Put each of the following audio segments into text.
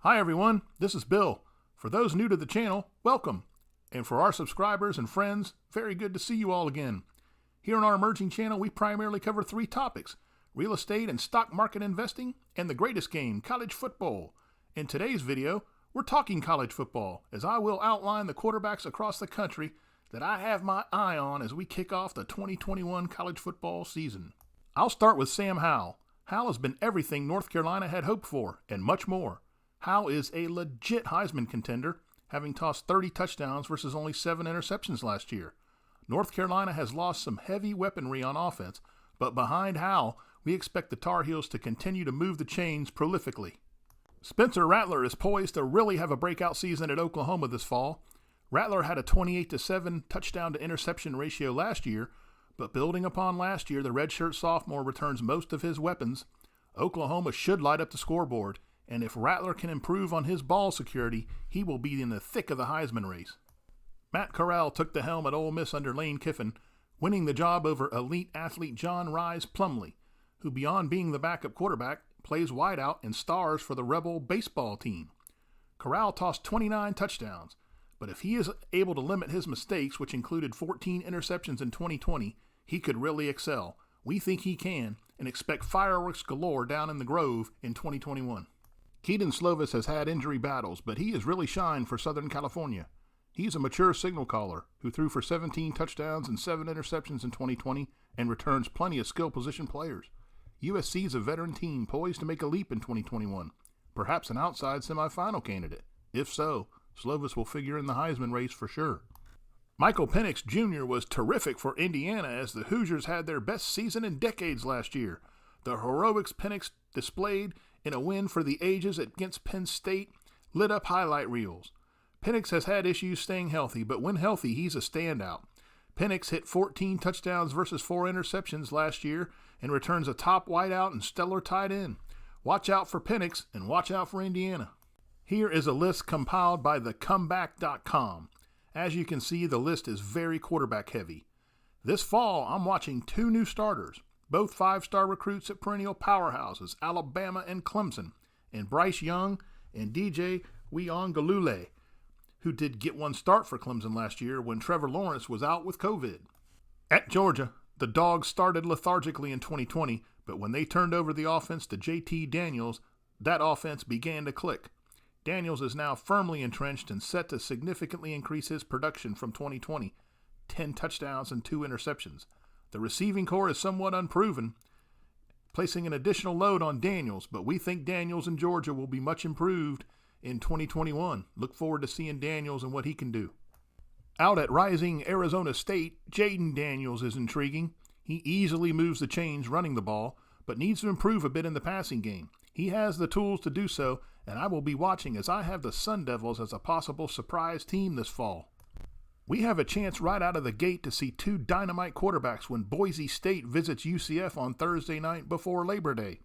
Hi everyone, this is Bill. For those new to the channel, welcome. And for our subscribers and friends, very good to see you all again. Here on our emerging channel, we primarily cover 3 topics: real estate and stock market investing, and the greatest game, college football. In today's video, we're talking college football, as I will outline the quarterbacks across the country that I have my eye on as we kick off the 2021 college football season. I'll start with Sam Howell. Howell has been everything North Carolina had hoped for, and much more. Howell is a legit Heisman contender, having tossed 30 touchdowns versus only 7 interceptions last year. North Carolina has lost some heavy weaponry on offense, but behind Howell, we expect the Tar Heels to continue to move the chains prolifically. Spencer Rattler is poised to really have a breakout season at Oklahoma this fall. Rattler had a 28-7 touchdown to interception ratio last year, but building upon last year, the redshirt sophomore returns most of his weapons. Oklahoma should light up the scoreboard, and if Rattler can improve on his ball security, he will be in the thick of the Heisman race. Matt Corral took the helm at Ole Miss under Lane Kiffin, winning the job over elite athlete John Rise Plumlee, who beyond being the backup quarterback, plays wideout and stars for the Rebel baseball team. Corral tossed 29 touchdowns, but if he is able to limit his mistakes, which included 14 interceptions in 2020, he could really excel. We think he can, and expect fireworks galore down in the Grove in 2021. Kedon Slovis has had injury battles, but he has really shined for Southern California. He's a mature signal caller who threw for 17 touchdowns and 7 interceptions in 2020 and returns plenty of skill position players. USC is a veteran team poised to make a leap in 2021, perhaps an outside semifinal candidate. If so, Slovis will figure in the Heisman race for sure. Michael Penix Jr. was terrific for Indiana as the Hoosiers had their best season in decades last year. The heroics Penix displayed in a win for the ages against Penn State lit up highlight reels. Penix has had issues staying healthy, but when healthy, he's a standout. Penix hit 14 touchdowns versus 4 interceptions last year and returns a top wideout and stellar tight end. Watch out for Penix and watch out for Indiana. Here is a list compiled by thecomeback.com. As you can see, the list is very quarterback heavy. This fall, I'm watching 2 new starters, both 5-star recruits at perennial powerhouses, Alabama and Clemson, and Bryce Young and DJ Uiagalelei, who did get 1 start for Clemson last year when Trevor Lawrence was out with COVID. At Georgia, the Dogs started lethargically in 2020, but when they turned over the offense to JT Daniels, that offense began to click. Daniels is now firmly entrenched and set to significantly increase his production from 2020, 10 touchdowns and 2 interceptions. The receiving core is somewhat unproven, placing an additional load on Daniels, but we think Daniels in Georgia will be much improved in 2021. Look forward to seeing Daniels and what he can do. Out at rising Arizona State, Jaden Daniels is intriguing. He easily moves the chains running the ball, but needs to improve a bit in the passing game. He has the tools to do so, and I will be watching as I have the Sun Devils as a possible surprise team this fall. We have a chance right out of the gate to see 2 dynamite quarterbacks when Boise State visits UCF on Thursday night before Labor Day.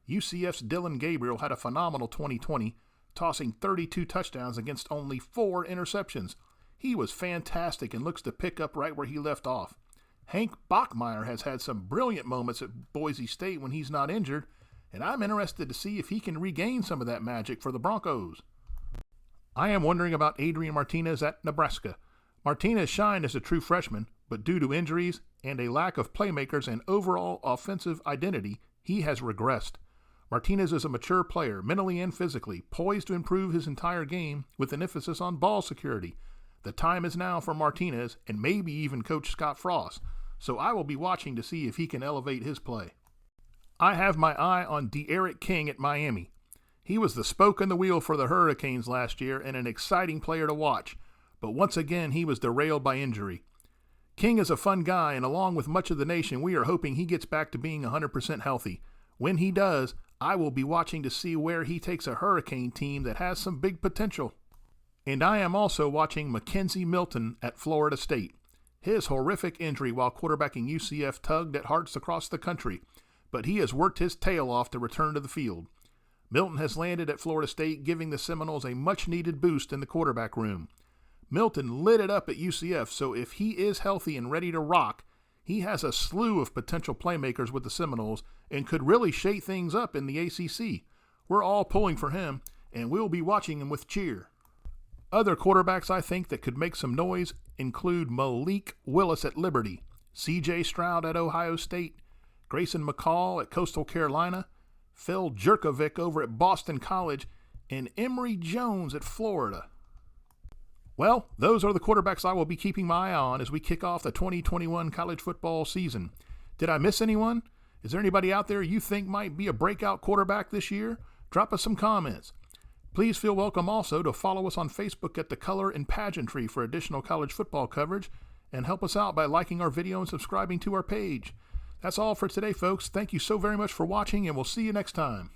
UCF's Dylan Gabriel had a phenomenal 2020, tossing 32 touchdowns against only 4 interceptions. He was fantastic and looks to pick up right where he left off. Hank Bachmeier has had some brilliant moments at Boise State when he's not injured, and I'm interested to see if he can regain some of that magic for the Broncos. I am wondering about Adrian Martinez at Nebraska. Martinez shined as a true freshman, but due to injuries and a lack of playmakers and overall offensive identity, he has regressed. Martinez is a mature player, mentally and physically, poised to improve his entire game with an emphasis on ball security. The time is now for Martinez and maybe even Coach Scott Frost, so I will be watching to see if he can elevate his play. I have my eye on De'Aaron King at Miami. He was the spoke in the wheel for the Hurricanes last year and an exciting player to watch, but once again he was derailed by injury. King is a fun guy, and along with much of the nation, we are hoping he gets back to being 100% healthy. When he does, I will be watching to see where he takes a Hurricane team that has some big potential. And I am also watching Mackenzie Milton at Florida State. His horrific injury while quarterbacking UCF tugged at hearts across the country, but he has worked his tail off to return to the field. Milton has landed at Florida State, giving the Seminoles a much-needed boost in the quarterback room. Milton lit it up at UCF, so if he is healthy and ready to rock, he has a slew of potential playmakers with the Seminoles and could really shake things up in the ACC. We're all pulling for him, and we'll be watching them with cheer. Other quarterbacks I think that could make some noise include Malik Willis at Liberty, C.J. Stroud at Ohio State, Grayson McCall at Coastal Carolina, Phil Jurkovec over at Boston College, and Emory Jones at Florida. Well, those are the quarterbacks I will be keeping my eye on as we kick off the 2021 college football season. Did I miss anyone? Is there anybody out there you think might be a breakout quarterback this year? Drop us some comments. Please feel welcome also to follow us on Facebook at The Color and Pageantry for additional college football coverage, and help us out by liking our video and subscribing to our page. That's all for today, folks. Thank you so very much for watching, and we'll see you next time.